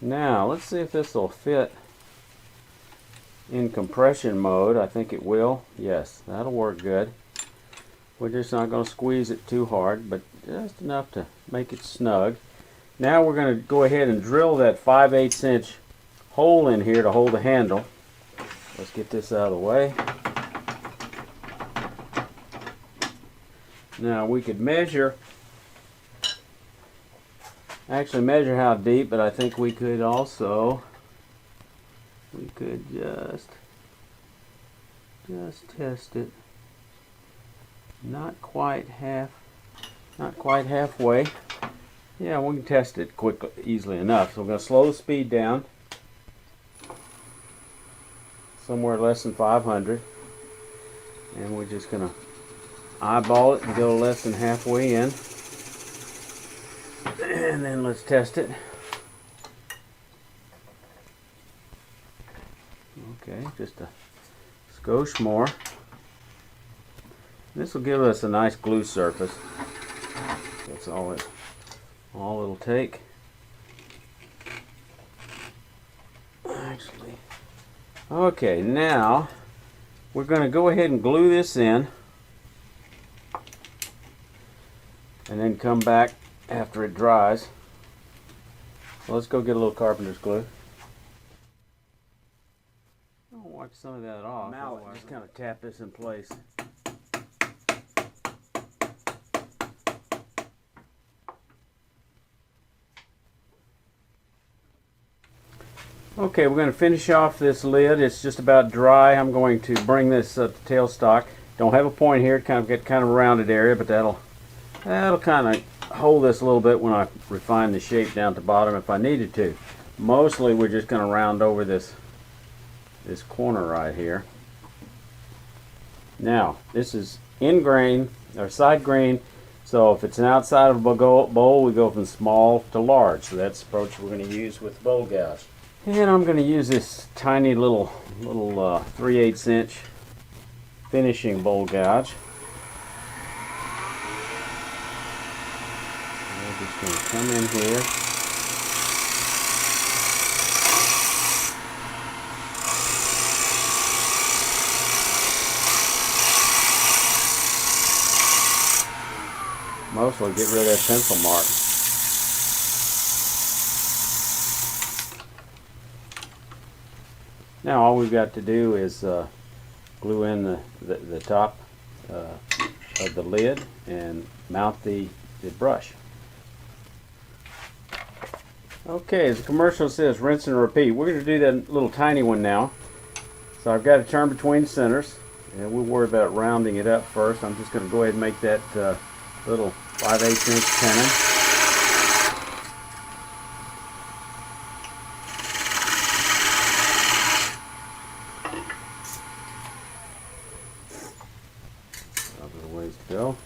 Now let's see if this will fit in compression mode. I think it will. Yes, that'll work good. We're just not going to squeeze it too hard, but just enough to make it snug. Now we're going to go ahead and drill that 5/8 inch hole in here to hold the handle. Let's get this out of the way. Now we could actually measure how deep, but I think we could also, just test it. Not quite halfway. Yeah, we can test it quickly, easily enough. So we're going to slow the speed down, somewhere less than 500, and we're just going to eyeball it and go less than halfway in, and then let's test it. Okay, just a skosh more. This will give us a nice glue surface. That's all it'll take. Actually, okay, now we're going to go ahead and glue this in, and then come back after it dries. So let's go get a little carpenter's glue. I'll wipe some of that off. Mallet, just kind of tap this in place. Okay, we're going to finish off this lid. It's just about dry. I'm going to bring this up to tailstock. Don't have a point here. Kind of get kind of a rounded area, but that'll kind of hold this a little bit when I refine the shape down at the bottom if I needed to. Mostly we're just going to round over this corner right here. Now this is in grain or side grain, so if it's an outside of a bowl, we go from small to large. So that's the approach we're going to use with the bowl gouge. And I'm going to use this tiny little 3/8 inch finishing bowl gouge. We're just going to come in here. Mostly get rid of that pencil mark. Now all we've got to do is glue in the top of the lid and mount the brush. Okay, as the commercial says, rinse and repeat. We're going to do that little tiny one now. So I've got to turn between centers, and we'll worry about rounding it up first. I'm just going to go ahead and make that little 5/8 inch tenon. Other ways to go.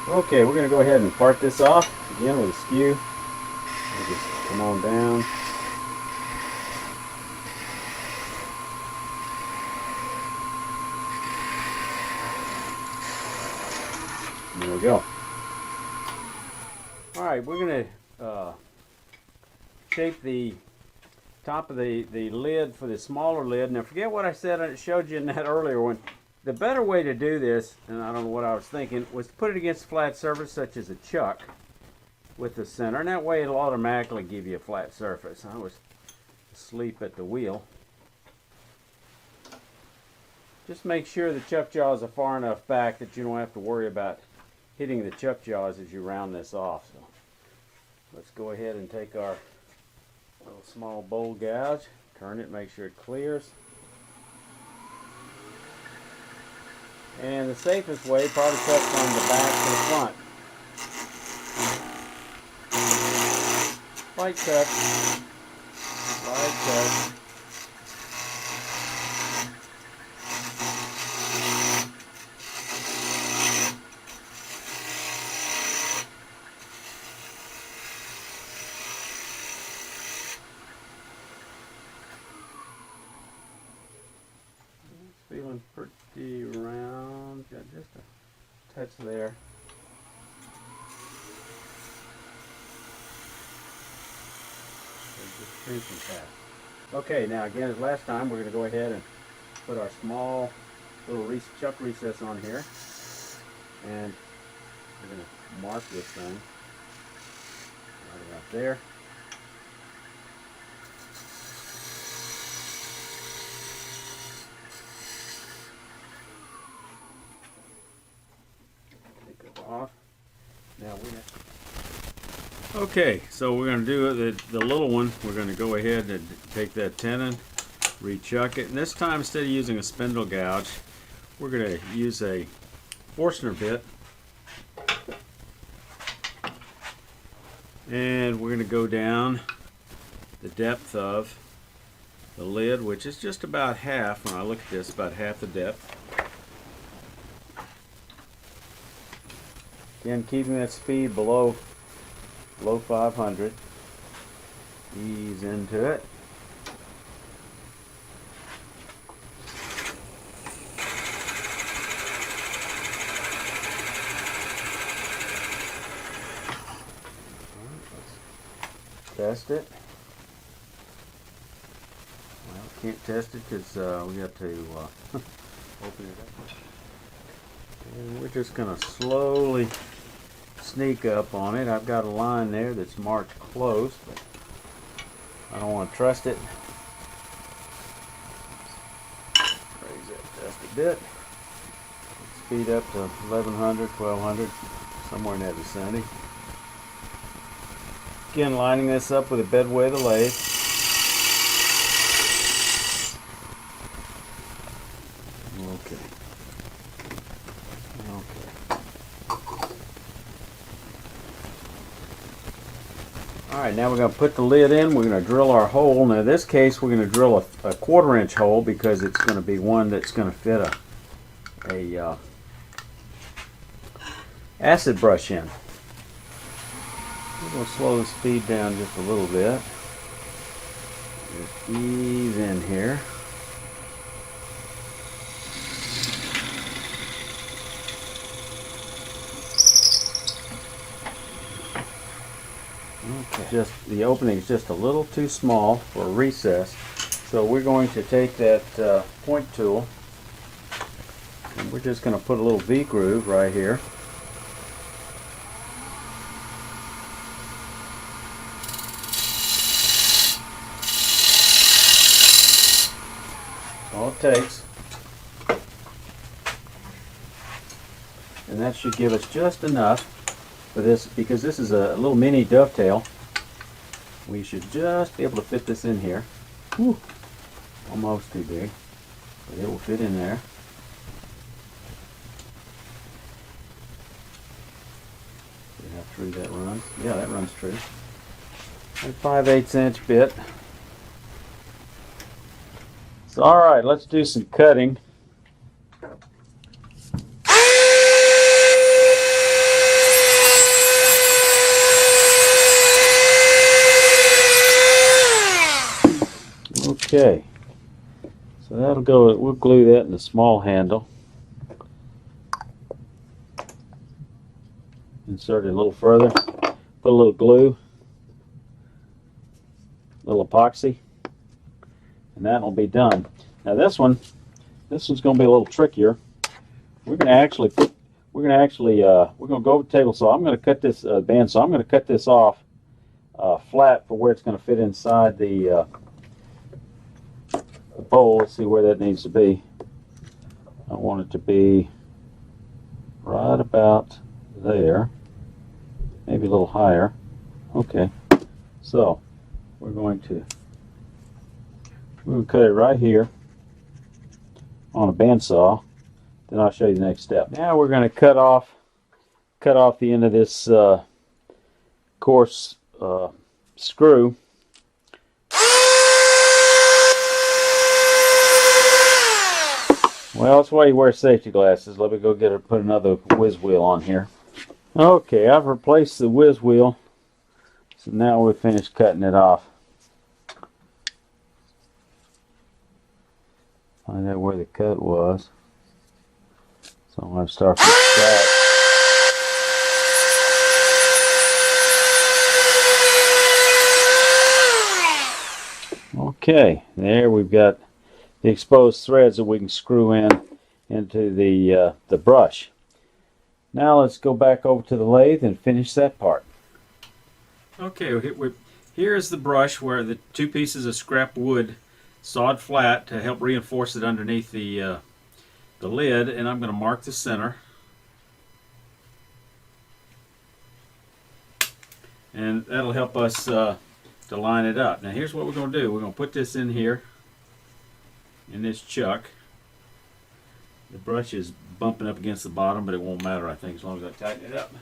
Okay, we're going to go ahead and part this off again with a skew. We'll just come on down. There we go. Alright, we're going to shape the top of the lid for the smaller lid. Now forget what I said, I showed you in that earlier one. The better way to do this, and I don't know what I was thinking, was to put it against a flat surface such as a chuck with the center, and that way it'll automatically give you a flat surface. I was asleep at the wheel. Just make sure the chuck jaws are far enough back that you don't have to worry about hitting the chuck jaws as you round this off. So let's go ahead and take our little small bowl gouge, turn it, make sure it clears. And the safest way, probably cut from the back to the front. Light cut. Light cut. That's there. Okay, now again as last time, we're going to go ahead and put our small little chuck recess on here, and we're going to mark this thing right about there. Take it off. Now we have. Okay, so we're going to do the little one. We're going to go ahead and take that tenon, rechuck it, and this time instead of using a spindle gouge, we're going to use a Forstner bit, and we're going to go down the depth of the lid, which is just about half. When I look at this, about half the depth. Again, keeping that speed below 500. Ease into it. Let's test it. Well, can't test it because we have to open it up. And we're just going to slowly sneak up on it. I've got a line there that's marked close, but I don't want to trust it. Raise that just a bit. Speed up to 1100, 1200, somewhere in that vicinity. Again, lining this up with a bedway of the lathe. Okay. Alright, now we're going to put the lid in. We're going to drill our hole. Now in this case we're going to drill a 1/4 inch hole because it's going to be one that's going to fit a acid brush in. We're going to slow the speed down just a little bit. Just ease in here. Okay. Just the opening is just a little too small for a recess, so we're going to take that point tool and we're just going to put a little V groove right here. That's all it takes, and that should give us just enough for this, because this is a little mini dovetail. We should just be able to fit this in here. Whew. Almost too big, but it will fit in there. See how true that runs? Yeah, that runs true. A 5/8 inch bit. So, all right, let's do some cutting. Okay, so that'll go, we'll glue that in the small handle. Insert it a little further, put a little glue, a little epoxy, and that'll be done. Now this one's going to be a little trickier. We're going to go over the table saw. I'm going to cut this bandsaw. I'm going to cut this off flat for where it's going to fit inside the bowl. Let's see where that needs to be. I want it to be right about there, maybe a little higher. Okay, so we're going to cut it right here on a bandsaw. Then I'll show you the next step. Now we're going to cut off the end of this coarse screw. Well, that's why you wear safety glasses. Let me go put another whiz wheel on here. Okay, I've replaced the whiz wheel, so now we've finished cutting it off. Find out where the cut was. So I'm going to start from scratch. Okay, there we've got the exposed threads that we can screw into the brush. Now let's go back over to the lathe and finish that part. Okay, here's the brush where the two pieces of scrap wood sawed flat to help reinforce it underneath the lid, and I'm going to mark the center. And that'll help us to line it up. Now here's what we're going to do. We're going to put this in here, in this chuck. The brush is bumping up against the bottom, but it won't matter, I think, as long as I tighten it up.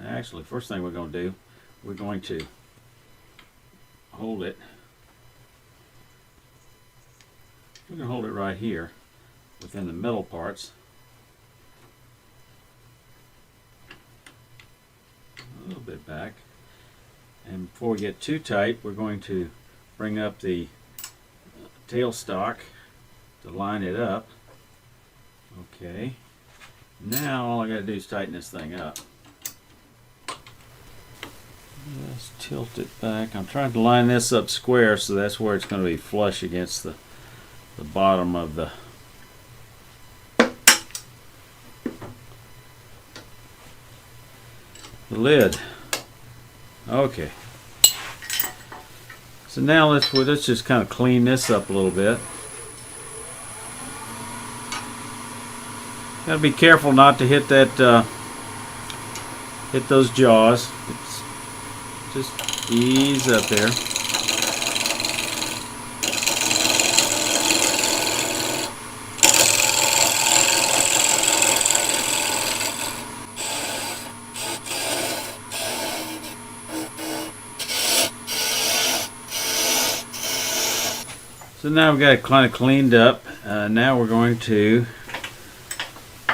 Actually, first thing we're going to do, we're going to hold it. We're going to hold it right here within the middle parts. A little bit back. And before we get too tight, we're going to bring up the tailstock to line it up. Okay. Now all I got to do is tighten this thing up. Just tilt it back. I'm trying to line this up square, so that's where it's going to be flush against the bottom of the lid. Okay. So now let's just kind of clean this up a little bit. Got to be careful not to hit that hit those jaws. Just ease up there. So now we've got it kind of cleaned up. Now we're going to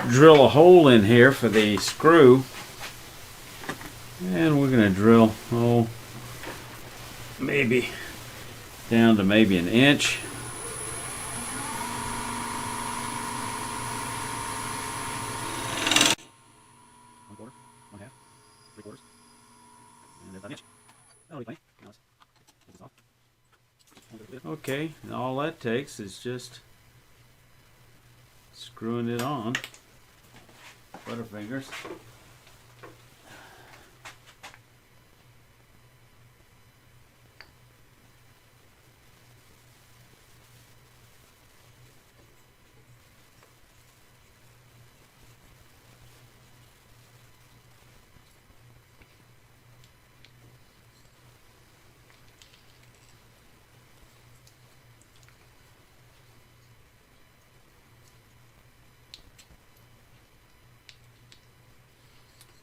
drill a hole in here for the screw. And we're going to drill, maybe down to maybe an inch. One quarter, one half, three quarters, and there's an inch. That'll be plenty. Now let's take this off. Okay, and all that takes is just screwing it on. Butterfingers.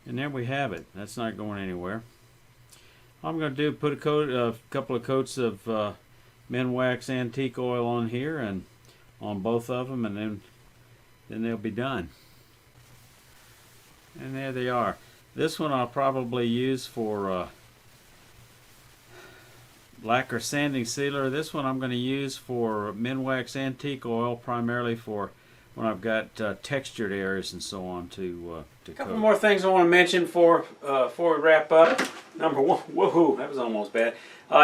And there we have it. That's not going anywhere. All I'm going to do is put a couple of coats of Minwax antique oil on here and on both of them, and then they'll be done. And there they are. This one I'll probably use for lacquer sanding sealer. This one I'm going to use for Minwax antique oil, primarily for when I've got textured areas and so on to coat. A couple more things I want to mention before we wrap up. Number one, woohoo, that was almost bad.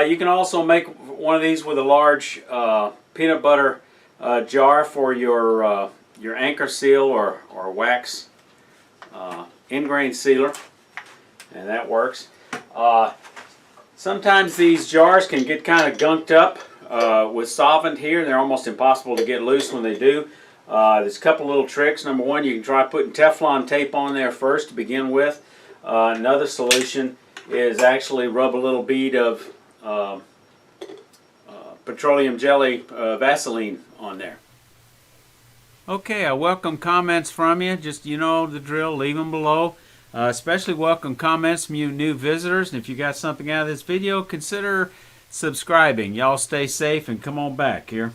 You can also make one of these with a large peanut butter jar for your anchor seal or wax ingrain sealer, and that works. Sometimes these jars can get kind of gunked up with solvent here, and they're almost impossible to get loose when they do. There's a couple little tricks. Number one, you can try putting Teflon tape on there first to begin with. Another solution is actually rub a little bead of petroleum jelly Vaseline on there. Okay, I welcome comments from you. Just, you know the drill, leave them below. Especially welcome comments from you new visitors. And if you got something out of this video, consider subscribing. Y'all stay safe and come on back here.